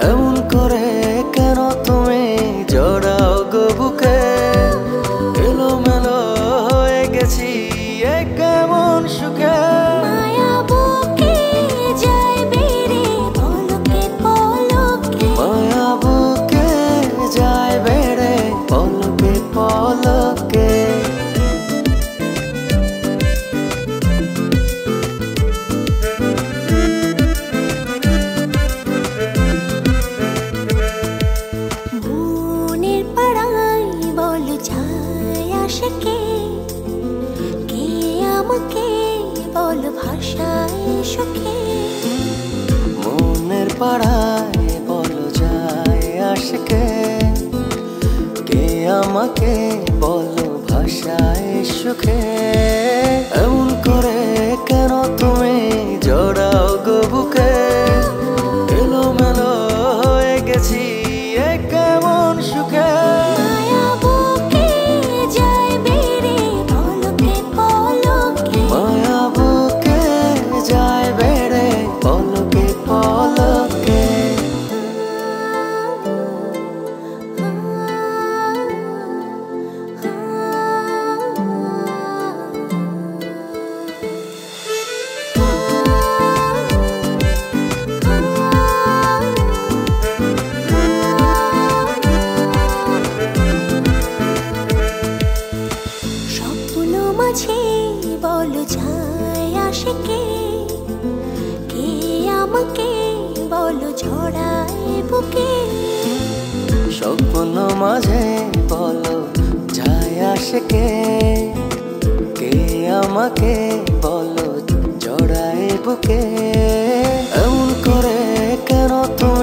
এমন করে কেন তুমি জড়াও গো বুকে, এলোমেলো হয়ে গেছি এ কেমন সুখে। মায়া বুকে যায় বেড়ে পলকে পলকে, মায়া বুকে যায় বেড়ে পলকে পলকে। কে আমাকে বল ভাষায় সুখে, মনের পাড়ায় বল যায় আশিকে, কে আমাকে বলো ভাষায় সুখে। এমন করে কেন তুমি জড়াও গো বুকে, এলোমেলো হয়ে গেছি এ কেমন সুখে। বল যায় আশিকে, কে আমাকে বল ঝড়ায় বুকে। স্বপ্ন মাঝে বলো যায় আশিকে, কে আমাকে বলো জড়ায় বুকে। এমন করে কেন তুমি